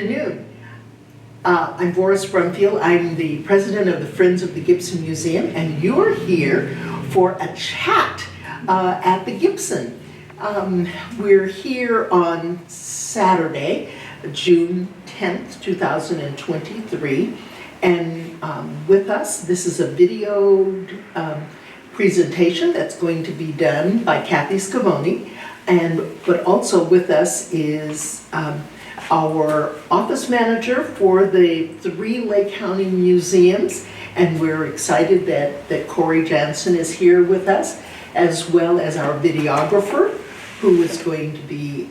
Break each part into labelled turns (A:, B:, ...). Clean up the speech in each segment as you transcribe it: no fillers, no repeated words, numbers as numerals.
A: afternoon. I'm Boris Brumfield. I'm the president of the Friends of the Gibson Museum, and you're here for a chat at the Gibson. We're here on Saturday, June 10th, 2023, and with us, this is a video presentation that's going to be done by Kathy Scavone, but also with us is our office manager for the 3 Lake County museums, and we're excited that Corey Jansen is here with us, as well as our videographer, who is going to be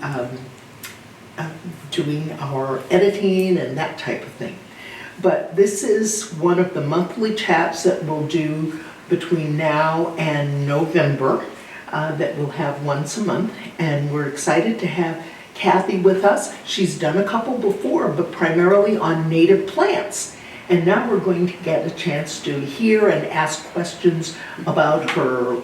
A: doing our editing and that type of thing. But this is one of the monthly chats that we'll do between now and November, that we'll have once a month, and we're excited to have Kathy with us. She's done a couple before, but primarily on native plants. And now we're going to get a chance to hear and ask questions about her.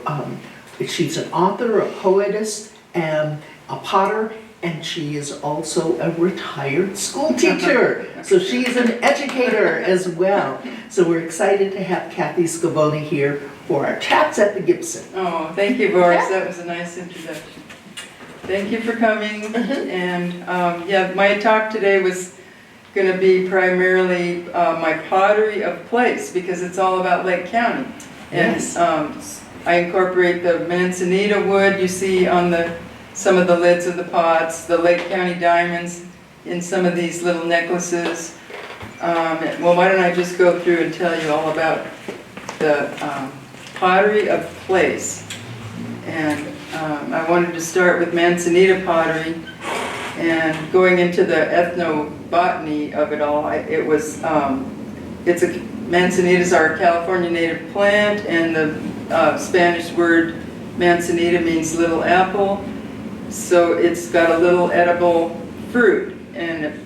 A: She's an author, a poetess, and a potter, and she is also a retired school teacher. So she's an educator as well. So we're excited to have Kathy Scavone here for our chats at the Gibson.
B: Oh, thank you, Boris. That was a nice introduction. Thank you for coming. And yeah, my talk today was going to be primarily my pottery of place, because it's all about Lake County. And yes. I incorporate the manzanita wood you see on some of the lids of the pots, the Lake County diamonds in some of these little necklaces. Well, why don't I just go through and tell you all about the pottery of place. And I wanted to start with manzanita pottery, and going into the ethnobotany of it all. Manzanita is our California native plant, and the Spanish word manzanita means little apple. So it's got a little edible fruit, and it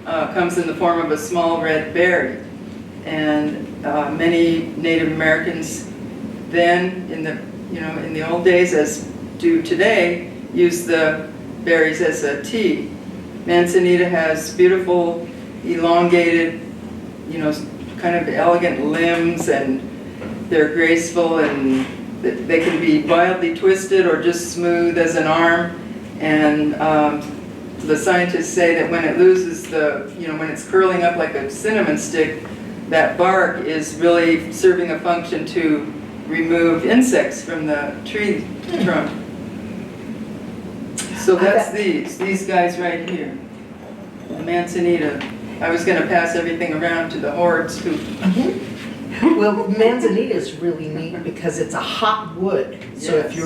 B: comes in the form of a small red berry. And many Native Americans then, in the old days, as do today, use the berries as a tea. Manzanita has beautiful, elongated, kind of elegant limbs, and they're graceful, and they can be wildly twisted or just smooth as an arm. And the scientists say that when it loses when it's curling up like a cinnamon stick, that bark is really serving a function to remove insects from the tree trunk. So that's these guys right here, the manzanita. I was going to pass everything around to the hordes who.
A: Well, manzanita is really neat because it's a hot wood. So yes.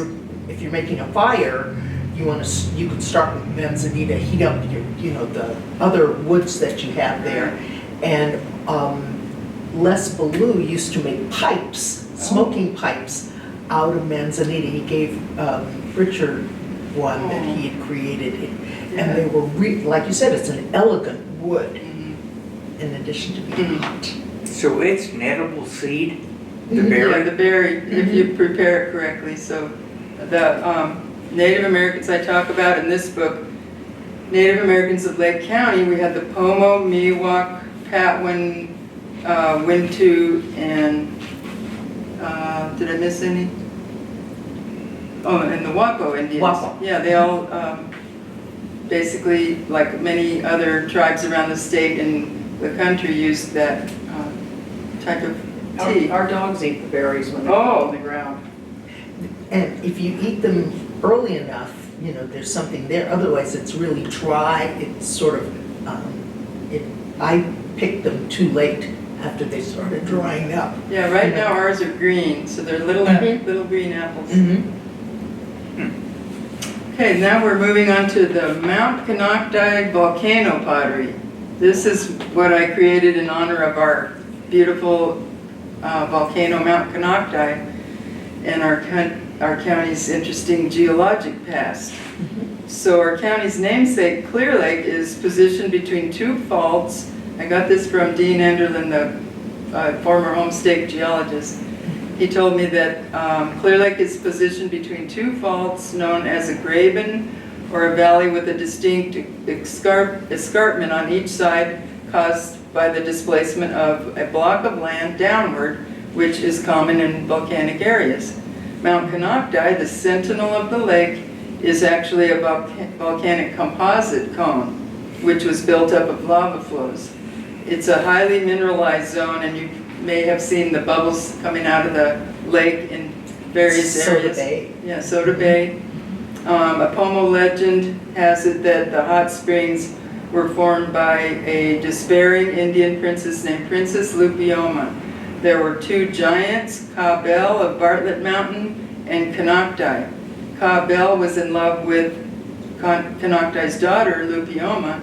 A: if you're making a fire, you can start with manzanita, heat up the other woods that you have there. And Les Ballou used to make pipes, smoking pipes, out of manzanita. He gave Richard one that he had created, and they were like you said, it's an elegant wood, in addition to being hot.
C: So it's an edible seed, the berry?
B: Yeah, the berry, if you prepare it correctly. So the Native Americans I talk about in this book, Native Americans of Lake County, we had the Pomo, Miwok, Patwin, Wintu, and did I miss any? Oh, and the Wapo Indians.
A: Wapo.
B: Yeah, they all basically, like many other tribes around the state and the country, used that type of tea.
D: Our dogs eat the berries when they fall on the ground.
A: And if you eat them early enough, there's something there. Otherwise, it's really dry. It's sort of, I picked them too late after they started drying up.
B: Yeah, right now ours are green, so they're little green apples. Okay, now we're moving on to the Mount Konocti volcano pottery. This is what I created in honor of our beautiful volcano, Mount Konocti, and our county's interesting geologic past. So our county's namesake, Clear Lake, is positioned between 2 faults. I got this from Dean Enderlin, the former home state geologist. He told me that Clear Lake is positioned between 2 faults known as a graben or a valley with a distinct escarpment on each side caused by the displacement of a block of land downward, which is common in volcanic areas. Mount Konocti, the sentinel of the lake, is actually a volcanic composite cone, which was built up of lava flows. It's a highly mineralized zone, and you may have seen the bubbles coming out of the lake in various areas.
D: Soda Bay.
B: Yeah, Soda Bay. A Pomo legend has it that the hot springs were formed by a despairing Indian princess named Princess Lupioma. There were two giants, Ka-Bel of Bartlett Mountain and Konocti. Ka-Bel was in love with Konocti's daughter, Lupioma,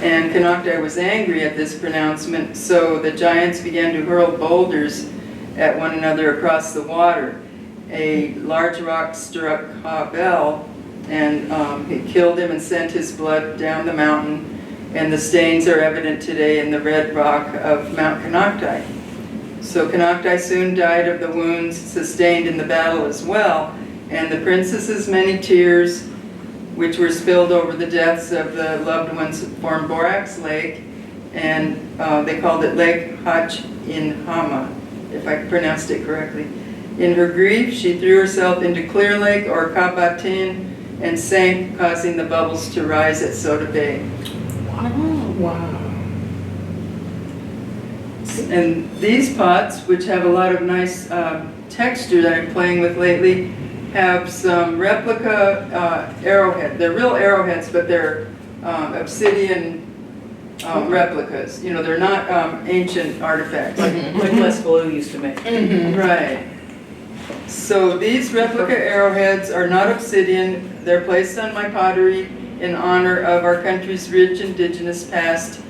B: and Konocti was angry at this pronouncement, so the giants began to hurl boulders at one another across the water. A large rock struck Ka-Bel, and it killed him and sent his blood down the mountain, and the stains are evident today in the red rock of Mount Konocti. So Konocti soon died of the wounds sustained in the battle as well, and the princess's many tears, which were spilled over the deaths of the loved ones, formed Borax Lake, and they called it Lake Hach-in-Hama, if I pronounced it correctly. In her grief, she threw herself into Clear Lake, or Kabatin, and sank, causing the bubbles to rise at Soda Bay.
A: Wow.
B: And these pots, which have a lot of nice texture that I'm playing with lately, have some replica arrowhead. They're real arrowheads, but they're obsidian replicas. You know, they're not ancient artifacts.
D: Like Les Blue used to make.
B: Right. So these replica arrowheads are not obsidian. They're placed on my pottery in honor of our country's rich indigenous past.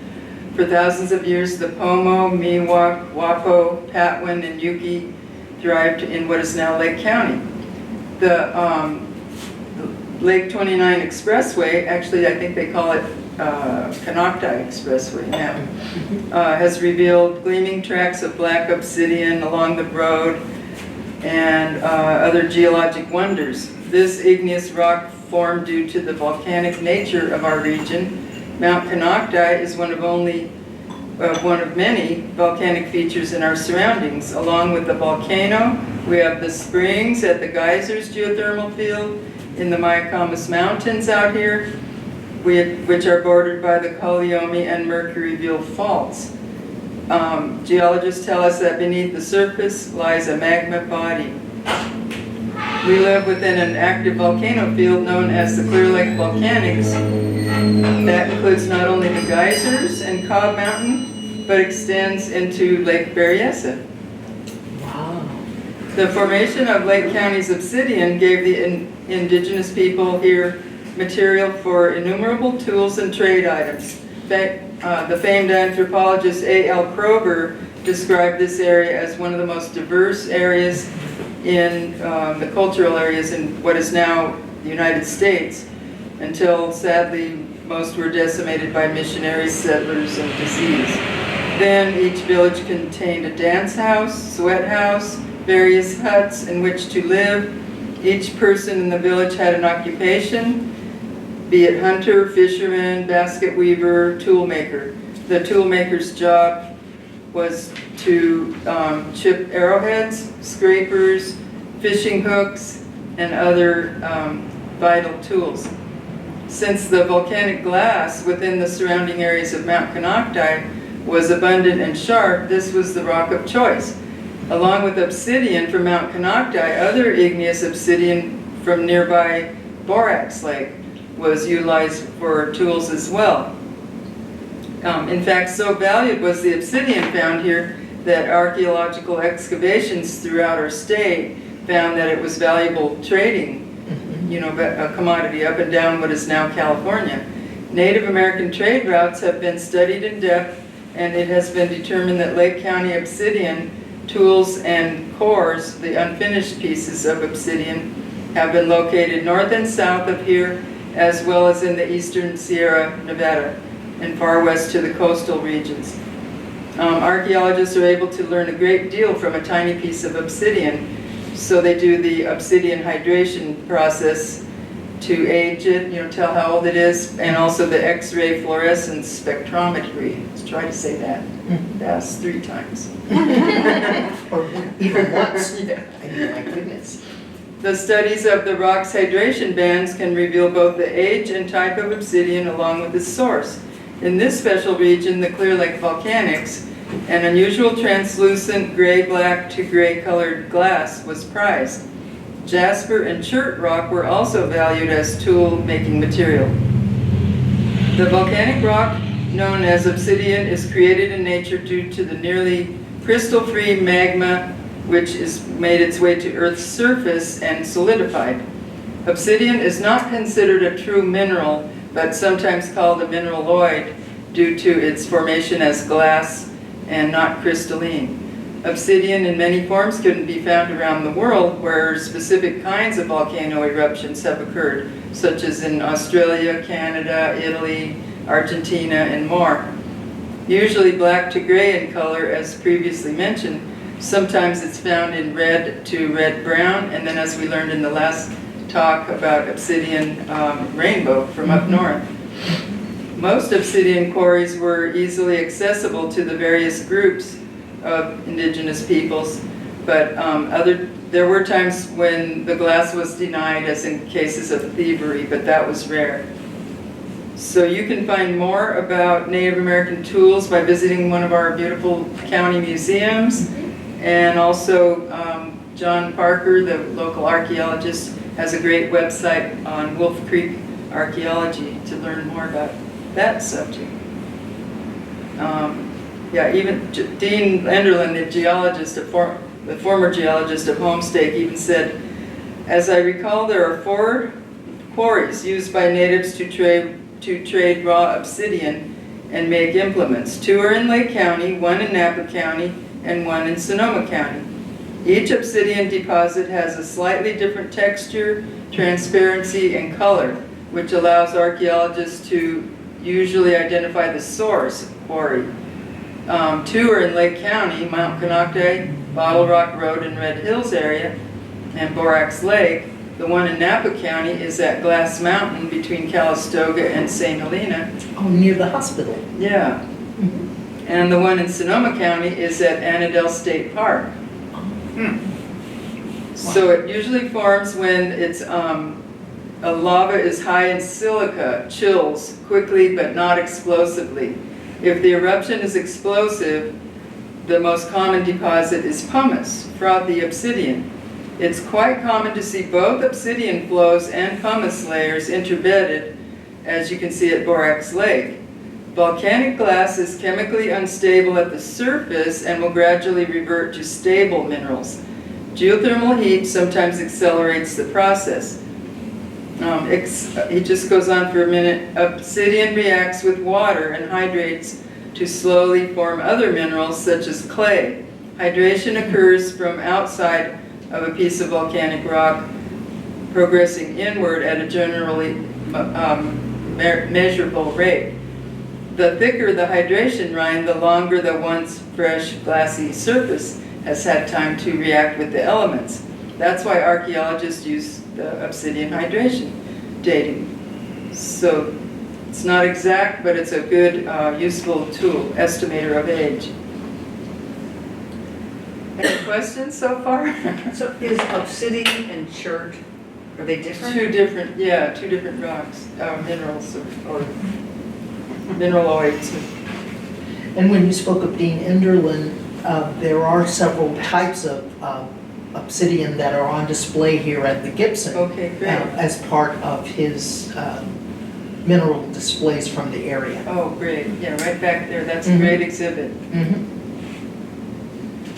B: For thousands of years, the Pomo, Miwok, Wapo, Patwin, and Yuki thrived in what is now Lake County. The Lake 29 Expressway, actually I think they call it Konocti Expressway now, has revealed gleaming tracks of black obsidian along the road and other geologic wonders. This igneous rock formed due to the volcanic nature of our region. Mount Konocti is one of many volcanic features in our surroundings. Along with the volcano, we have the springs at the Geysers geothermal field in the Mayacamas Mountains out here, which are bordered by the Colliomi and Mercuryville faults. Geologists tell us that beneath the surface lies a magma body. We live within an active volcano field known as the Clear Lake Volcanics. That includes not only the geysers and Cobb Mountain, but extends into Lake Berryessa.
A: Wow.
B: The formation of Lake County's obsidian gave the indigenous people here material for innumerable tools and trade items. The famed anthropologist A.L. Kroeber described this area as one of the most diverse areas in the cultural areas in what is now the United States, until sadly most were decimated by missionaries, settlers, and disease. Then each village contained a dance house, sweat house, various huts in which to live. Each person in the village had an occupation, be it hunter, fisherman, basket weaver, tool maker. The tool maker's job was to chip arrowheads, scrapers, fishing hooks, and other vital tools. Since the volcanic glass within the surrounding areas of Mount Konocti was abundant and sharp, this was the rock of choice. Along with obsidian from Mount Konocti, other igneous obsidian from nearby Borax Lake was utilized for tools as well. In fact, so valued was the obsidian found here that archaeological excavations throughout our state found that it was valuable trading, you know, a commodity up and down what is now California. Native American trade routes have been studied in depth, and it has been determined that Lake County obsidian tools and cores, the unfinished pieces of obsidian, have been located north and south of here, as well as in the eastern Sierra Nevada and far west to the coastal regions. Archaeologists are able to learn a great deal from a tiny piece of obsidian, so they do the obsidian hydration process to age it, tell how old it is, and also the X-ray fluorescence spectrometry. Let's try to say that fast 3 times.
A: Or even once. I mean, my goodness.
B: The studies of the rock's hydration bands can reveal both the age and type of obsidian along with its source. In this special region, the Clear Lake Volcanics, an unusual translucent gray-black to gray-colored glass was prized. Jasper and chert rock were also valued as tool-making material. The volcanic rock, known as obsidian, is created in nature due to the nearly crystal-free magma which is made its way to Earth's surface and solidified. Obsidian is not considered a true mineral, but sometimes called a mineraloid due to its formation as glass and not crystalline. Obsidian in many forms can be found around the world where specific kinds of volcano eruptions have occurred, such as in Australia, Canada, Italy, Argentina, and more. Usually black to gray in color, as previously mentioned. Sometimes it's found in red to red-brown, and then as we learned in the last talk about obsidian rainbow from up north. Most obsidian quarries were easily accessible to the various groups of indigenous peoples, but there were times when the glass was denied, as in cases of thievery, but that was rare. So you can find more about Native American tools by visiting one of our beautiful county museums. And also, John Parker, the local archaeologist, has a great website on Wolf Creek archaeology to learn more about that subject. Even Dean Enderlin, the geologist, the former geologist of Homestake, even said, "As I recall, there are 4 quarries used by natives to trade raw obsidian and make implements. 2 are in Lake County, 1 in Napa County, and 1 in Sonoma County. Each obsidian deposit has a slightly different texture, transparency, and color, which allows archaeologists to usually identify the source quarry. 2 are in Lake County, Mount Konocti, Bottle Rock Road and Red Hills area, and Borax Lake. The one in Napa County is at Glass Mountain between Calistoga and St. Helena.
A: Oh, near the hospital.
B: Yeah. And the one in Sonoma County is at Annandale State Park. So it usually forms when it's a lava is high in silica, chills quickly but not explosively. If the eruption is explosive, the most common deposit is pumice, frothy obsidian. It's quite common to see both obsidian flows and pumice layers interbedded, as you can see at Borax Lake. Volcanic glass is chemically unstable at the surface and will gradually revert to stable minerals. Geothermal heat sometimes accelerates the process. He just goes on for a minute. Obsidian reacts with water and hydrates to slowly form other minerals such as clay. Hydration occurs from outside of a piece of volcanic rock, progressing inward at a generally measurable rate. The thicker the hydration rind, the longer the once fresh glassy surface has had time to react with the elements. That's why archaeologists use the obsidian hydration dating. So it's not exact, but it's a good, useful tool, estimator of age. Any questions so far?
D: So is obsidian and chert, are they different?
B: Two different rocks, minerals or mineraloids.
A: And when you spoke of Dean Enderlin, there are several types of obsidian that are on display here at the Gibson.
B: Okay, great.
A: As part of his mineral displays from the area.
B: Oh, great. Yeah, right back there. That's a great exhibit.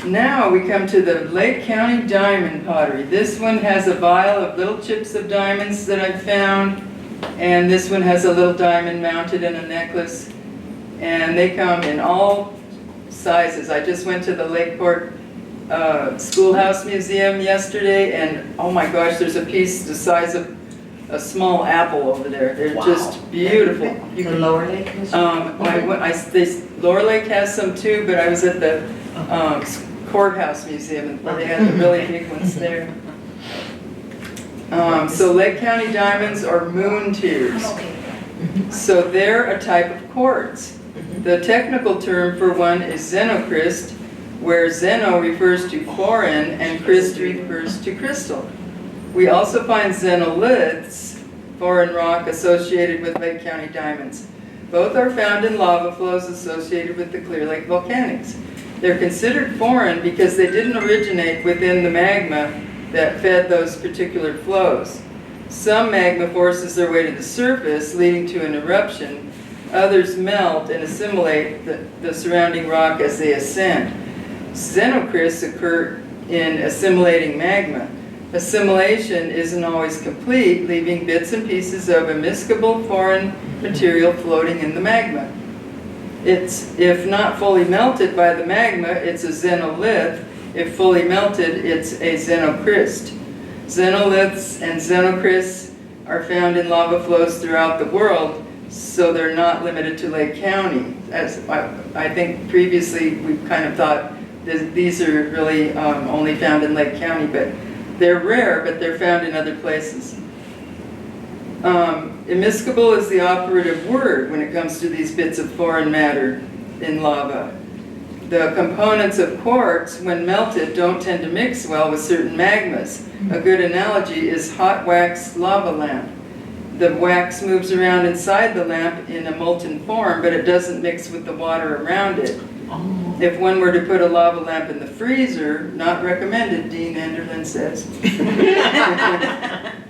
B: Now we come to the Lake County diamond pottery. This one has a vial of little chips of diamonds that I've found, and this one has a little diamond mounted in a necklace, and they come in all sizes. I just went to the Lakeport Schoolhouse Museum yesterday, and oh my gosh, there's a piece the size of a small apple over there. They're just beautiful. You
D: The
B: can,
D: Lower Lake Museum?
B: Lower Lake has some too, but I was at the courthouse museum where they had the really big ones there. So Lake County diamonds are moon tears. So they're a type of quartz. The technical term for one is xenocryst, where xeno refers to foreign and crystal refers to crystal. We also find xenoliths, foreign rock associated with Lake County diamonds. Both are found in lava flows associated with the Clear Lake volcanics. They're considered foreign because they didn't originate within the magma that fed those particular flows. Some magma forces their way to the surface, leading to an eruption. Others melt and assimilate the surrounding rock as they ascend. Xenocrysts occur in assimilating magma. Assimilation isn't always complete, leaving bits and pieces of immiscible foreign material floating in the magma. If not fully melted by the magma, it's a xenolith. If fully melted, it's a xenocryst. Xenoliths and xenocrysts are found in lava flows throughout the world, so they're not limited to Lake County. As I think previously we kind of thought these are really only found in Lake County, but they're rare, but they're found in other places. Immiscible is the operative word when it comes to these bits of foreign matter in lava. The components of quartz, when melted, don't tend to mix well with certain magmas. A good analogy is hot wax lava lamp. The wax moves around inside the lamp in a molten form, but it doesn't mix with the water around it. If one were to put a lava lamp in the freezer, not recommended, Dean Enderlin says,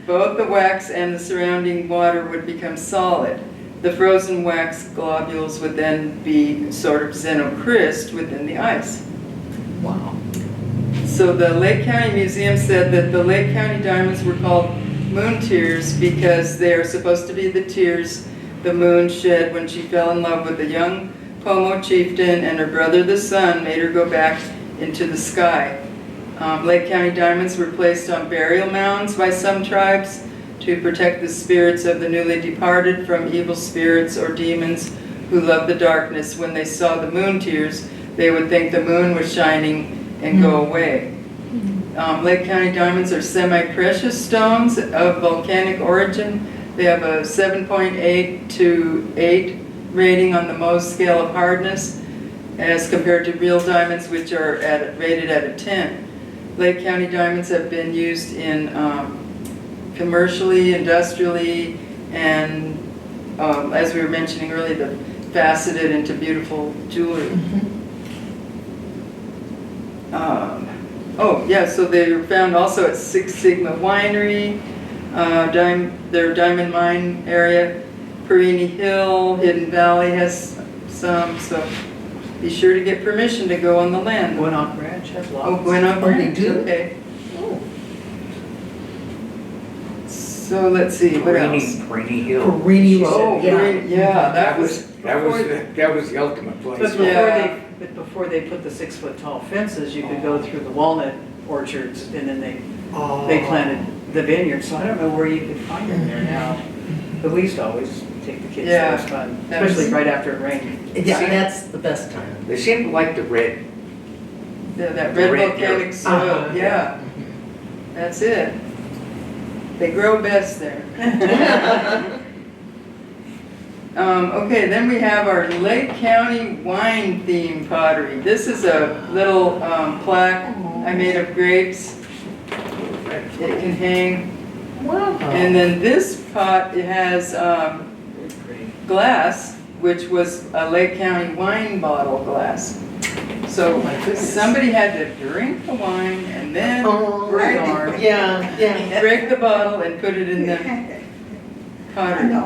B: both the wax and the surrounding water would become solid. The frozen wax globules would then be sort of xenocryst within the ice.
A: Wow.
B: So the Lake County Museum said that the Lake County diamonds were called moon tears because they are supposed to be the tears the moon shed when she fell in love with a young Pomo chieftain, and her brother the sun made her go back into the sky. Lake County diamonds were placed on burial mounds by some tribes to protect the spirits of the newly departed from evil spirits or demons who loved the darkness. When they saw the moon tears, they would think the moon was shining and go away. Lake County diamonds are semi-precious stones of volcanic origin. They have a 7.8 to 8 rating on the Mohs scale of hardness as compared to real diamonds, which are rated at a 10. Lake County diamonds have been used in commercially, industrially, and as we were mentioning earlier, the faceted into beautiful jewelry. Oh yeah, so they were found also at Six Sigma Winery, their diamond mine area. Perini Hill, Hidden Valley has some, so be sure to get permission to go on the land.
D: Gwinoc Ranch has lots.
B: Oh, Gwinoc
A: Oh, they
B: Ranch,
A: do?
B: okay.
A: Oh.
B: So let's see, what else?
C: Perini Hill.
A: Perini
B: Oh,
A: Road, yeah.
B: yeah, that was,
C: That was the ultimate place.
D: But before they put the 6-foot tall fences, you could go through the walnut orchards, and then they planted the vineyard. So I don't know where you could find them there now. But we used to always take the kids there. It was fun,
B: that was-
D: especially right after it rained.
A: Yeah, that's the best time.
C: They seem to like the red.
B: yeah, that
C: The
B: red
C: red
B: volcanic
C: dirt.
B: soil, yeah, that's it. They grow best there. Okay, then we have our Lake County wine themed pottery. This is a little plaque I made of grapes. It can hang.
A: Wow.
B: And then this pot, it has
D: Very pretty.
B: glass, which was a Lake County wine bottle glass. So
A: Oh my goodness.
B: somebody had to drink the wine and then break,
A: Yeah.
B: break the bottle and put it in the pottery.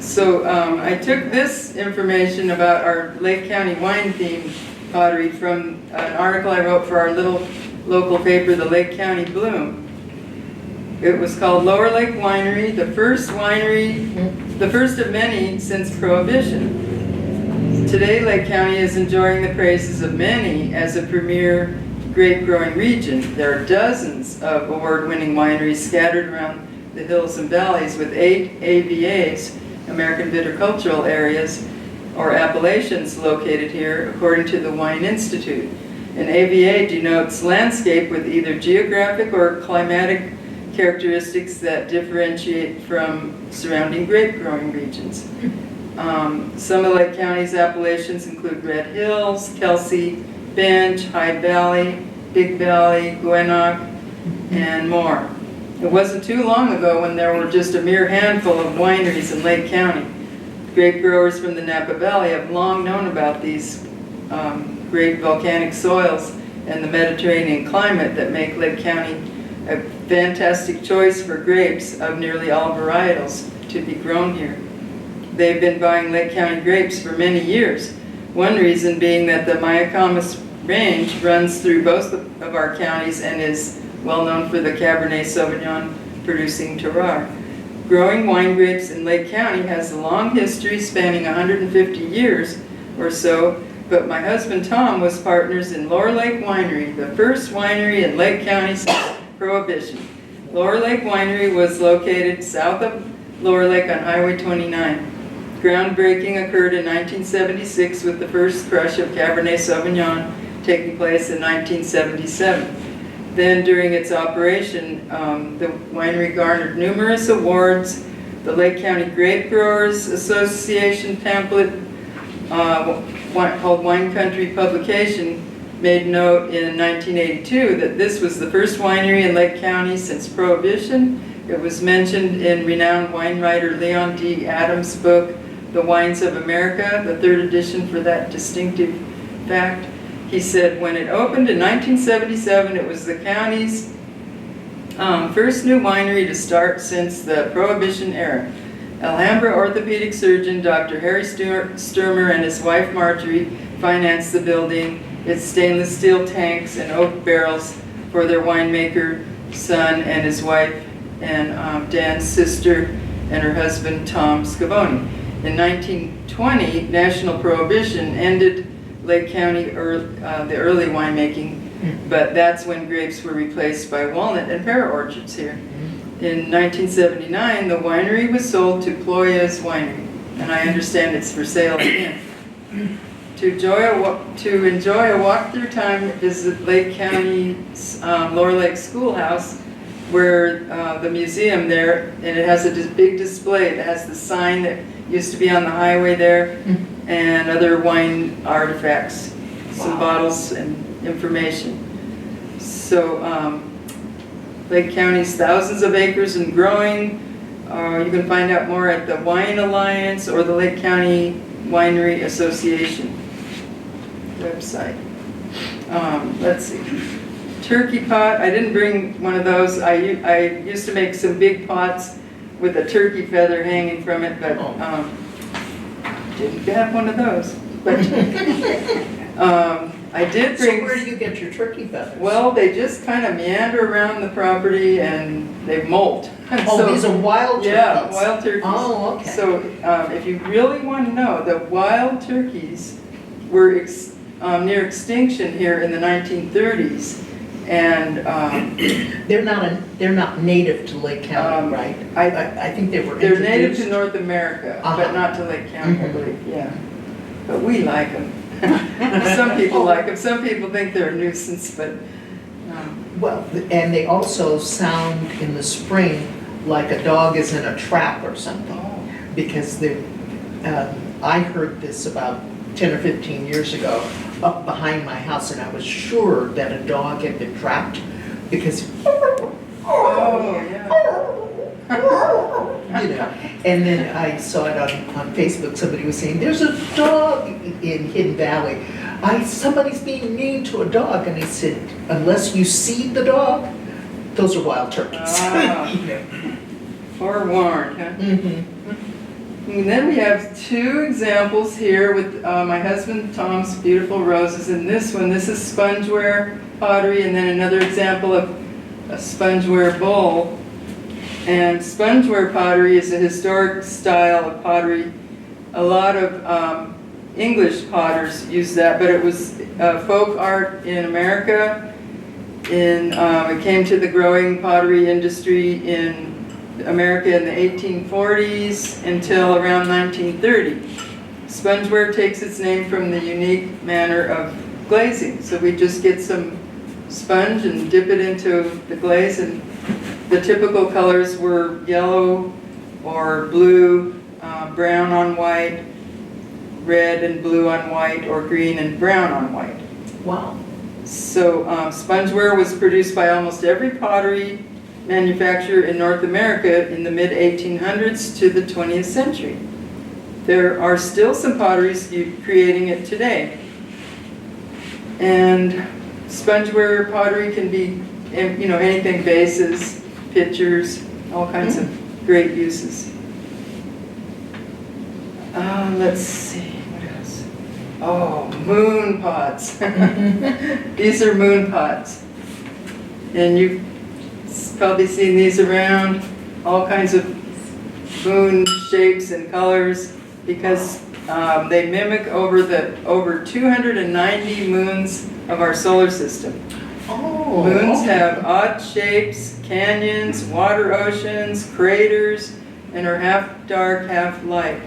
B: So I took this information about our Lake County wine themed pottery from an article I wrote for our little local paper, the Lake County Bloom. It was called Lower Lake Winery, the first of many since Prohibition. Today, Lake County is enjoying the praises of many as a premier grape growing region. There are dozens of award-winning wineries scattered around the hills and valleys, with 8 AVAs, American Viticultural Areas, or appellations located here, according to the Wine Institute. An AVA denotes landscape with either geographic or climatic characteristics that differentiate from surrounding grape growing regions. Some of Lake County's appellations include Red Hills, Kelsey, Bench, High Valley, Big Valley, Gwinnett, and more. It wasn't too long ago when there were just a mere handful of wineries in Lake County. Grape growers from the Napa Valley have long known about these great volcanic soils and the Mediterranean climate that make Lake County a fantastic choice for grapes of nearly all varietals to be grown here. They've been buying Lake County grapes for many years. One reason being that the Mayacamas range runs through both of our counties and is well known for the Cabernet Sauvignon producing terroir. Growing wine grapes in Lake County has a long history spanning 150 years or so, but my husband Tom was partners in Lower Lake Winery, the first winery in Lake County since Prohibition. Lower Lake Winery was located south of Lower Lake on Highway 29. Groundbreaking occurred in 1976 with the first crush of Cabernet Sauvignon taking place in 1977. Then during its operation, the winery garnered numerous awards. The Lake County Grape Growers Association pamphlet called Wine Country Publication made note in 1982 that this was the first winery in Lake County since Prohibition. It was mentioned in renowned wine writer Leon D. Adams' book, The Wines of America, the third edition for that distinctive fact. He said when it opened in 1977, it was the county's first new winery to start since the Prohibition era. Alhambra orthopedic surgeon Dr. Harry Sturmer and his wife Marjorie financed the building, its stainless steel tanks and oak barrels for their winemaker, son, and his wife, and Dan's sister and her husband Tom Scavone. In 1920, national prohibition ended Lake County the early winemaking, but that's when grapes were replaced by walnut and pear orchards here. In 1979, the winery was sold to Ploya's Winery, and I understand it's for sale again. To enjoy a walk-through time, visit Lake County's Lower Lake Schoolhouse, where the museum there, and it has a big display that has the sign that used to be on the highway there, and other wine artifacts, some bottles and information. So Lake County's thousands of acres and growing. You can find out more at the Wine Alliance or the Lake County Winery Association website. Let's see. Turkey pot. I didn't bring one of those. I used to make some big pots with a turkey feather hanging from it, but didn't have one of those. But I did bring.
A: So where do you get your turkey feathers?
B: Well, they just kind of meander around the property and they molt.
A: Oh,
B: So-
A: these are wild turkeys?
B: Yeah, wild turkeys.
A: Oh, okay.
B: So if you really want to know, the wild turkeys were near extinction here in the 1930s. And
A: They're not native to Lake County, right? I think they were
B: they're native
A: introduced.
B: to North America,
A: Uh-huh.
B: but not to Lake County, I
A: Mhm.
B: believe, yeah. But we like them. Some people like them, some people think they're a nuisance, but
A: Well, and they also sound in the spring like a dog is in a trap or something. Because I heard this about 10 or 15 years ago up behind my house, and I was sure that a dog had been trapped because
B: oh, yeah.
A: you know. And then I saw it on Facebook. Somebody was saying, "There's a dog in Hidden Valley. Somebody's being mean to a dog." And I said, "Unless you seed the dog, those are wild turkeys."
B: Ah.
A: You know.
B: Forewarned, huh?
A: Mhm.
B: And then we have two examples here with my husband Tom's beautiful roses. And this one, this is spongeware pottery, and then another example of a spongeware bowl. And spongeware pottery is a historic style of pottery. A lot of English potters use that, but it was folk art in America. It came to the growing pottery industry in America in the 1840s until around 1930. Spongeware takes its name from the unique manner of glazing. So we just get some sponge and dip it into the glaze and the typical colors were yellow or blue, brown on white, red and blue on white, or green and brown on white.
A: Wow.
B: So spongeware was produced by almost every pottery manufacturer in North America in the mid-1800s to the 20th century. There are still some potteries creating it today. And spongeware pottery can be, you know, anything, vases, pitchers, all kinds of great uses. Let's see, what else? Oh, moon pots. These are moon pots. And you've probably seen these around, all kinds of moon shapes and colors, because they mimic over 290 moons of our solar system.
A: Oh.
B: Moons have odd shapes, canyons, water oceans, craters, and are half dark, half light.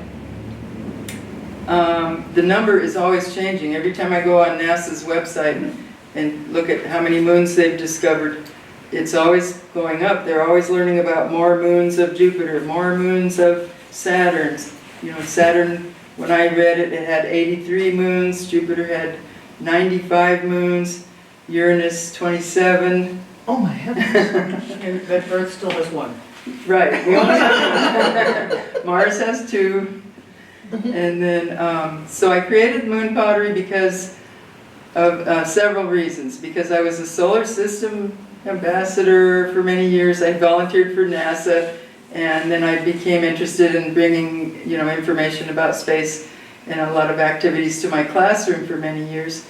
B: The number is always changing. Every time I go on NASA's website and look at how many moons they've discovered, it's always going up. They're always learning about more moons of Jupiter, more moons of Saturn. You know, Saturn, when I read it, it had 83 moons. Jupiter had 95 moons. Uranus, 27.
A: Oh my heavens.
D: But Earth still has one.
B: Right. We only have Mars has 2. And then, so I created moon pottery because of several reasons. Because I was a solar system ambassador for many years. I volunteered for NASA, and then I became interested in bringing, you know, information about space and a lot of activities to my classroom for many years.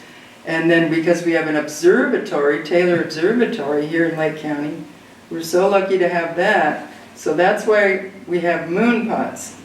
B: And then because we have an observatory, Taylor Observatory here in Lake County, we're so lucky to have that. So that's why we have moon pots.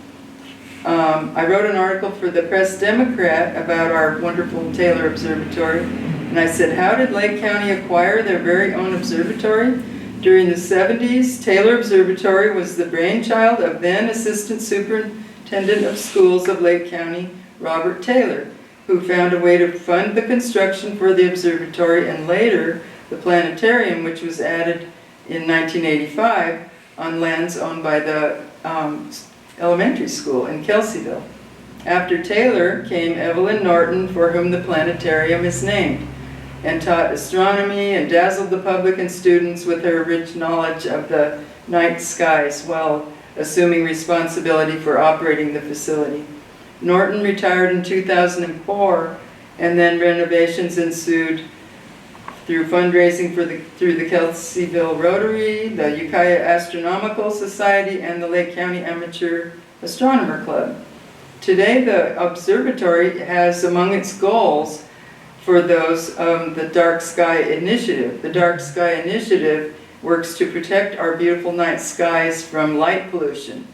B: I wrote an article for the Press Democrat about our wonderful Taylor Observatory, and I said, how did Lake County acquire their very own observatory? During the 70s, Taylor Observatory was the brainchild of then Assistant Superintendent of Schools of Lake County, Robert Taylor, who found a way to fund the construction for the observatory and later the planetarium, which was added in 1985 on lands owned by the elementary school in Kelseyville. After Taylor came Evelyn Norton, for whom the planetarium is named, and taught astronomy and dazzled the public and students with her rich knowledge of the night skies while assuming responsibility for operating the facility. Norton retired in 2004, and then renovations ensued through fundraising through the Kelseyville Rotary, the Ukiah Astronomical Society, and the Lake County Amateur Astronomer Club. Today, the observatory has among its goals for those the Dark Sky Initiative. The Dark Sky Initiative works to protect our beautiful night skies from light pollution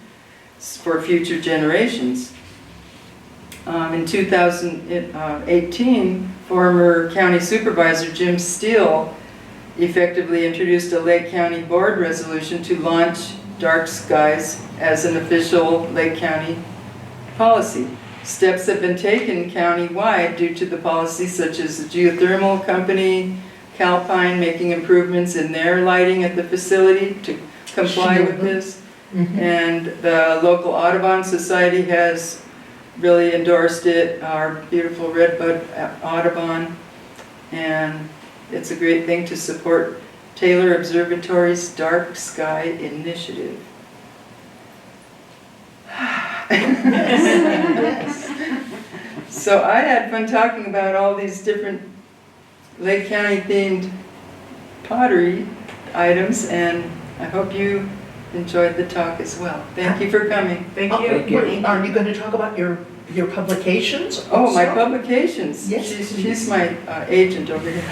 B: for future generations. In 2018, former county supervisor Jim Steele effectively introduced a Lake County board resolution to launch dark skies as an official Lake County policy. Steps have been taken county-wide due to the policy, such as the geothermal company, Calpine, making improvements in their lighting at the facility to comply with this. And the local Audubon Society has really endorsed it, our beautiful Redbud Audubon, and it's a great thing to support Taylor Observatory's Dark Sky Initiative.
A: Yes.
B: So I had fun talking about all these different Lake County themed pottery items, and I hope you enjoyed the talk as well. Thank you for coming.
D: Thank
A: Oh,
D: you.
A: wait, are you going to talk about your publications?
B: Oh, my
A: also?
B: publications.
A: Yes,
B: She's my agent over here.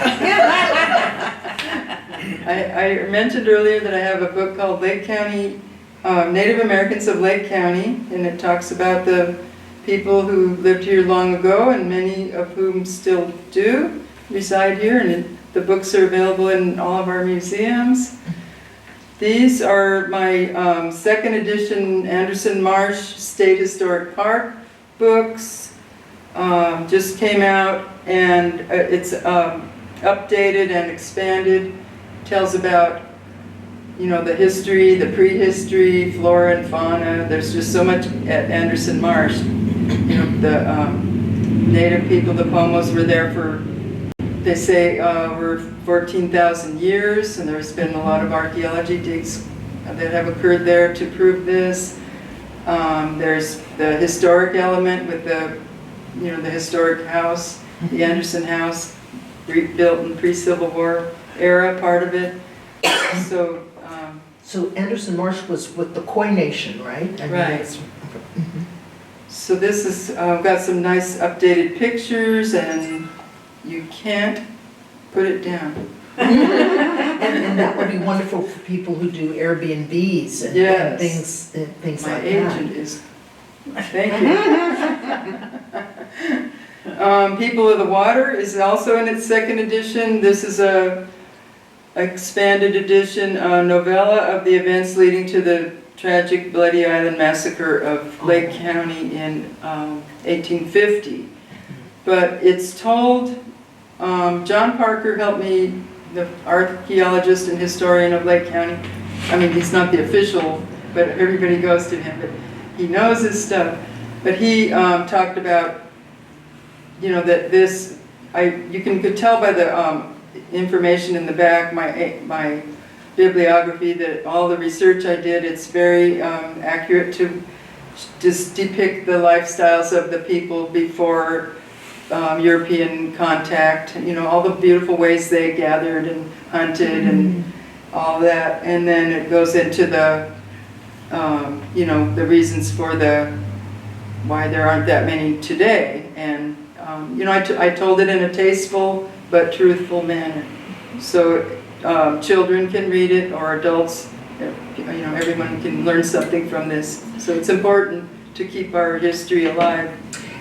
B: I mentioned earlier that I have a book called Lake County, Native Americans of Lake County, and it talks about the people who lived here long ago, and many of whom still do reside here, and the books are available in all of our museums. These are my second edition Anderson Marsh State Historic Park books. Just came out, and it's updated and expanded. Tells about you know, the history, the prehistory, flora and fauna. There's just so much at Anderson Marsh. You know, the native people, the Pomos, were there for, they say, over 14,000 years, and there's been a lot of archaeology digs that have occurred there to prove this. There's the historic element with the, you know, the historic house, the Anderson House, built in pre-Civil War era, part of it. So,
A: So Anderson Marsh was with the Khoi Nation, right? I mean,
B: Right.
A: it's-
B: so this is, got some nice updated pictures, and you can't put it down.
A: And that would be wonderful for people who do Airbnbs and
B: Yes.
A: things
B: My
A: like that.
B: agent is, thank you. People of the Water is also in its second edition. This is a expanded edition novella of the events leading to the tragic Bloody Island massacre of Lake County in 1850. But it's told, John Parker helped me, the archaeologist and historian of Lake County. I mean, he's not the official, but everybody goes to him, but he knows his stuff. But he talked about, you know, that this, you can could tell by the information in the back, my bibliography, that all the research I did, it's very accurate to just depict the lifestyles of the people before European contact, you know, all the beautiful ways they gathered and hunted and all that. And then it goes into the, you know, the reasons for why there aren't that many today. And, you know, I told it in a tasteful but truthful manner. So children can read it, or adults, you know, everyone can learn something from this. So it's important to keep our history alive.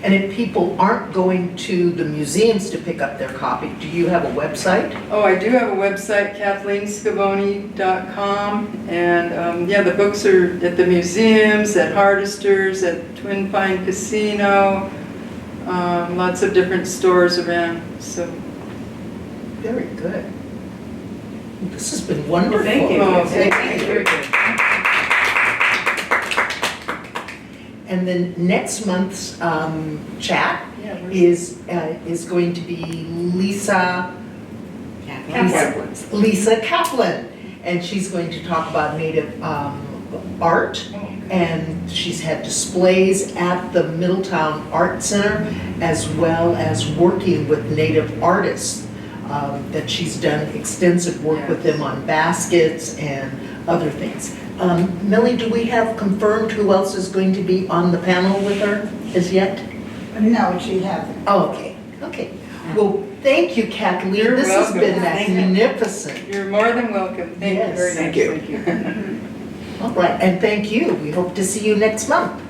A: And if people aren't going to the museums to pick up their copy, do you have a website?
B: Oh, I do have a website, KathleenScavone.com, and yeah, the books are at the museums, at Hardester's, at Twin Pine Casino, lots of different stores around, so.
A: Very good. This has been wonderful.
D: Thank you.
B: Oh,
A: Thank
D: Thank
A: you.
D: you. Very good.
A: And then next month's chat is going to be Lisa Kaplan, and she's going to talk about Native art, and she's had displays at the Middletown Art Center, as well as working with Native artists, that she's done extensive work with them on baskets and other things. Millie, do we have confirmed who else is going to be on the panel with her as yet?
E: No, she hasn't.
A: Oh, okay. Well, thank you, Kathleen.
B: You're
A: This has been
B: welcome.
A: magnificent.
B: You're more than welcome. Thank you
A: Yes.
B: very much.
C: Thank you.
B: Thank you.
A: All right, and thank you. We hope to see you next month.